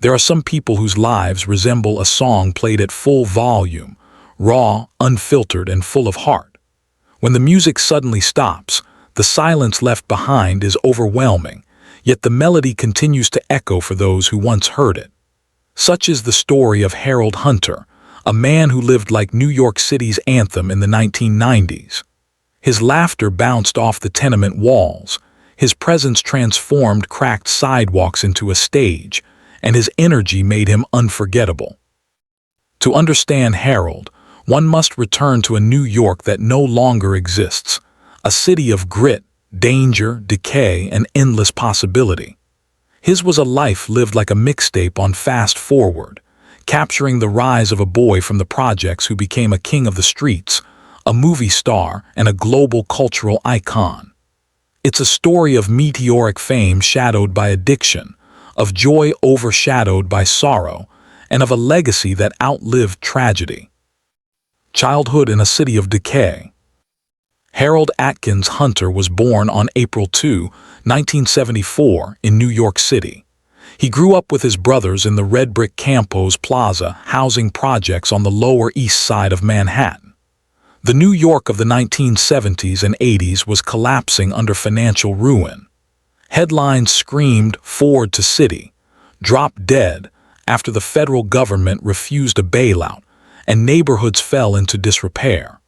There are some people whose lives resemble a song played at full volume, raw, unfiltered, and full of heart. When the music suddenly stops, the silence left behind is overwhelming, yet the melody continues to echo for those who once heard it. Such is the story of Harold Hunter, a man who lived like New York City's anthem in the 1990s. His laughter bounced off the tenement walls, his presence transformed cracked sidewalks into a stage, and his energy made him unforgettable. To understand Harold, one must return to a New York that no longer exists, a city of grit, danger, decay, and endless possibility. His was a life lived like a mixtape on fast forward, capturing the rise of a boy from the projects who became a king of the streets, a movie star, and a global cultural icon. It's a story of meteoric fame shadowed by addiction, of joy overshadowed by sorrow, and of a legacy that outlived tragedy. Childhood in a city of decay. Harold Atkins Hunter was born on April 2, 1974, in New York City. He grew up with his brothers in the red brick Campos Plaza housing projects on the Lower East Side of Manhattan. The New York of the 1970s and 80s was collapsing under financial ruin. Headlines screamed Ford to City, drop dead after the federal government refused a bailout, and neighborhoods fell into disrepair.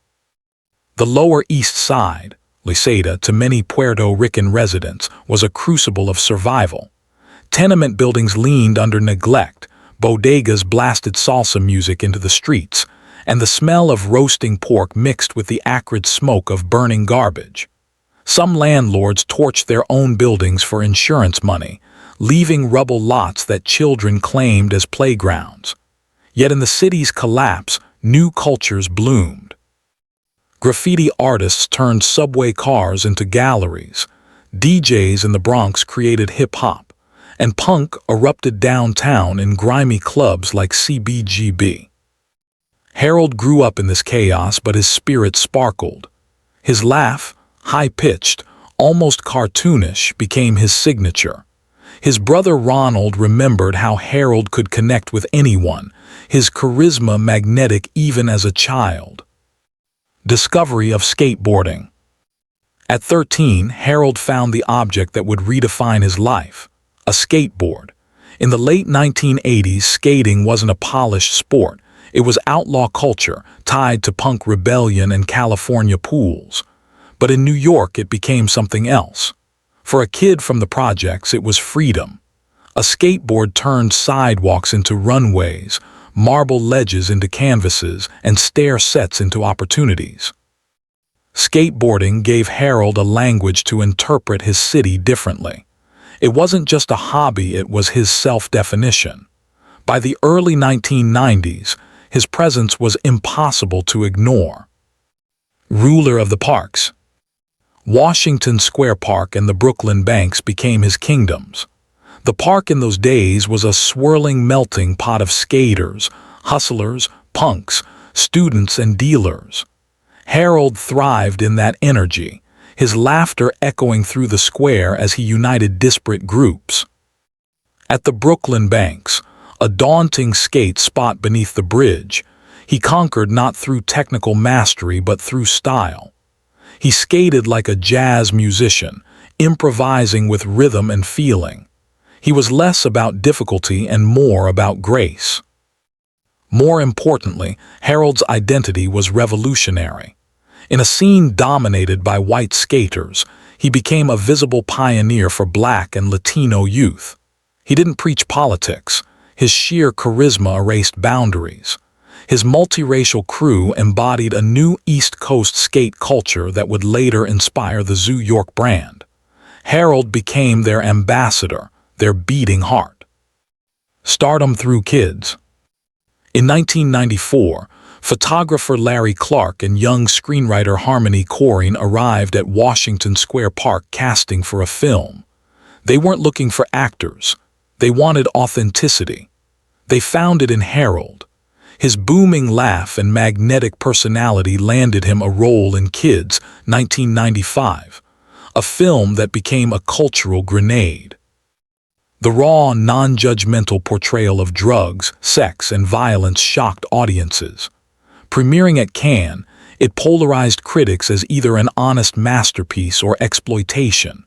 The Lower East Side, Lisada, to many Puerto Rican residents, was a crucible of survival. Tenement buildings leaned under neglect, bodegas blasted salsa music into the streets, and the smell of roasting pork mixed with the acrid smoke of burning garbage. Some landlords torched their own buildings for insurance money, leaving rubble lots that children claimed as playgrounds. Yet in the city's collapse, new cultures bloomed. Graffiti artists turned subway cars into galleries, DJs in the Bronx created hip-hop, and punk erupted downtown in grimy clubs like CBGB. Harold grew up in this chaos, but his spirit sparkled. His laugh, high-pitched, almost cartoonish, became his signature. His brother Ronald remembered how Harold could connect with anyone, his charisma magnetic even as a child. Discovery of skateboarding. At 13, Harold found the object that would redefine his life, a skateboard. In the late 1980s, skating wasn't a polished sport. It was outlaw culture, tied to punk rebellion and California pools. But in New York, it became something else. For a kid from the projects, it was freedom. A skateboard turned sidewalks into runways, marble ledges into canvases, and stair sets into opportunities. Skateboarding gave Harold a language to interpret his city differently. It wasn't just a hobby, it was his self-definition. By the early 1990s, his presence was impossible to ignore. Ruler of the parks. Washington Square Park and the Brooklyn Banks became his kingdoms. The park in those days was a swirling melting pot of skaters, hustlers, punks, students, and dealers. Harold thrived in that energy, his laughter echoing through the square as he united disparate groups. At the Brooklyn Banks, a daunting skate spot beneath the bridge, he conquered not through technical mastery but through style. He skated like a jazz musician, improvising with rhythm and feeling. He was less about difficulty and more about grace. More importantly, Harold's identity was revolutionary. In a scene dominated by white skaters, he became a visible pioneer for Black and Latino youth. He didn't preach politics. His sheer charisma erased boundaries. His multiracial crew embodied a new East Coast skate culture that would later inspire the Zoo York brand. Harold became their ambassador, their beating heart. Stardom through kids. In 1994, photographer Larry Clark and young screenwriter Harmony Korine arrived at Washington Square Park casting for a film. They weren't looking for actors. They wanted authenticity. They found it in Harold. His booming laugh and magnetic personality landed him a role in Kids, 1995, a film that became a cultural grenade. The raw, non-judgmental portrayal of drugs, sex, and violence shocked audiences. Premiering at Cannes, it polarized critics as either an honest masterpiece or exploitation.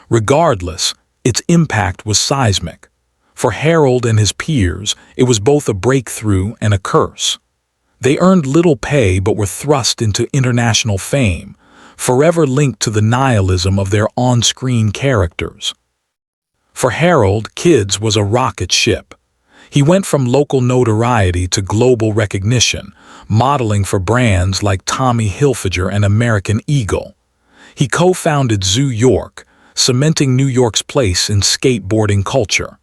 Regardless, its impact was seismic. For Harold and his peers, it was both a breakthrough and a curse. They earned little pay but were thrust into international fame, forever linked to the nihilism of their on-screen characters. For Harold, Kids was a rocket ship. He went from local notoriety to global recognition, modeling for brands like Tommy Hilfiger and American Eagle. He co-founded Zoo York, cementing New York's place in skateboarding culture.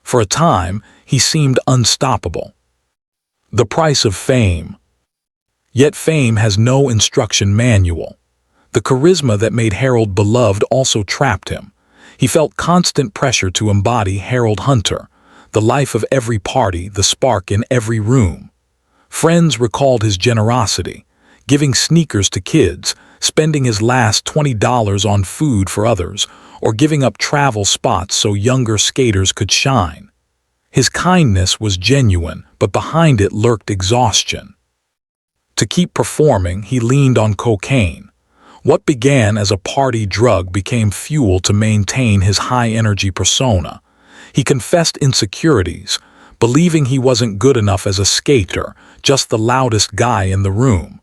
For a time, he seemed unstoppable. The price of fame. Yet fame has no instruction manual. The charisma that made Harold beloved also trapped him. He felt constant pressure to embody Harold Hunter, the life of every party, the spark in every room. Friends recalled his generosity, giving sneakers to kids, spending his last $20 on food for others, or giving up travel spots so younger skaters could shine. His kindness was genuine, but behind it lurked exhaustion. To keep performing, he leaned on cocaine. What began as a party drug became fuel to maintain his high-energy persona. He confessed insecurities, believing he wasn't good enough as a skater, just the loudest guy in the room.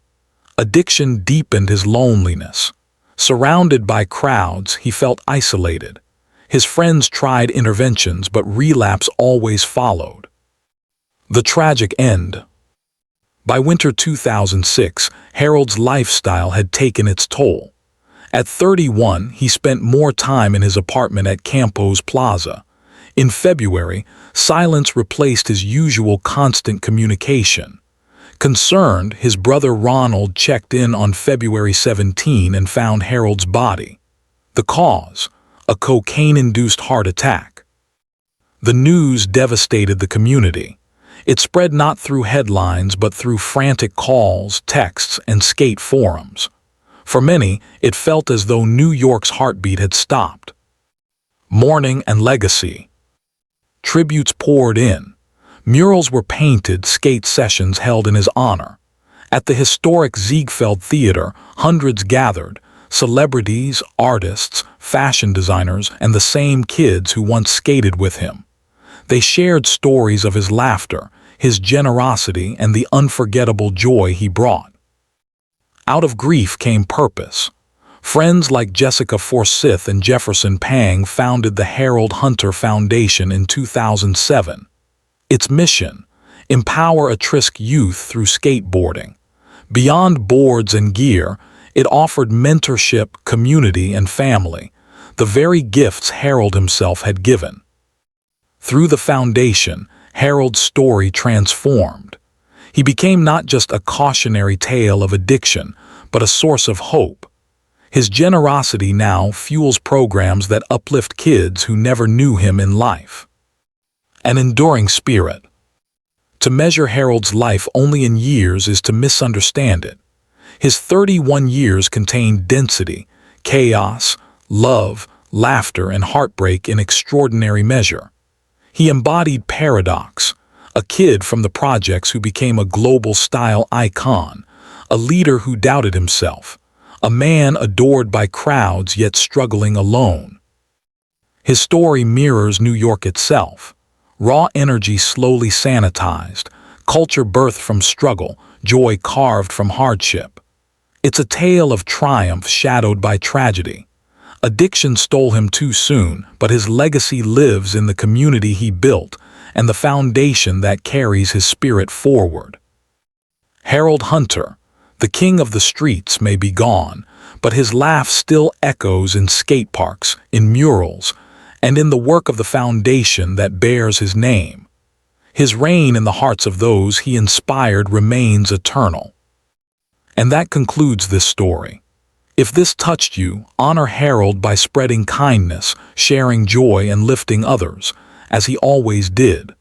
Addiction deepened his loneliness. Surrounded by crowds, he felt isolated. His friends tried interventions, but relapse always followed. The tragic end. By winter 2006, Harold's lifestyle had taken its toll. At 31, he spent more time in his apartment at Campos Plaza. In February, silence replaced his usual constant communication. Concerned, his brother Ronald checked in on February 17 and found Harold's body. The cause: a cocaine-induced heart attack. The news devastated the community. It spread not through headlines but through frantic calls, texts, and skate forums. For many, it felt as though New York's heartbeat had stopped. Mourning and legacy. Tributes poured in. Murals were painted, skate sessions held in his honor. At the historic Ziegfeld Theater, hundreds gathered, celebrities, artists, fashion designers, and the same kids who once skated with him. They shared stories of his laughter, his generosity, and the unforgettable joy he brought. Out of grief came purpose. Friends like Jessica Forsyth and Jefferson Pang founded the Harold Hunter Foundation in 2007. Its mission: empower at-risk youth through skateboarding. Beyond boards and gear, it offered mentorship, community, and family, the very gifts Harold himself had given. Through the foundation, Harold's story transformed. He became not just a cautionary tale of addiction, but a source of hope. His generosity now fuels programs that uplift kids who never knew him in life. An enduring spirit. To measure Harold's life only in years is to misunderstand it. His 31 years contained density, chaos, love, laughter, and heartbreak in extraordinary measure. He embodied paradox, a kid from the projects who became a global style icon, a leader who doubted himself, a man adored by crowds yet struggling alone. His story mirrors New York itself. Raw energy slowly sanitized, culture birthed from struggle, joy carved from hardship. It's a tale of triumph shadowed by tragedy. Addiction stole him too soon, but his legacy lives in the community he built and the foundation that carries his spirit forward. Harold Hunter, the king of the streets, may be gone, but his laugh still echoes in skate parks, in murals, and in the work of the foundation that bears his name. His reign in the hearts of those he inspired remains eternal. And that concludes this story. If this touched you, honor Harold by spreading kindness, sharing joy, and lifting others, as he always did.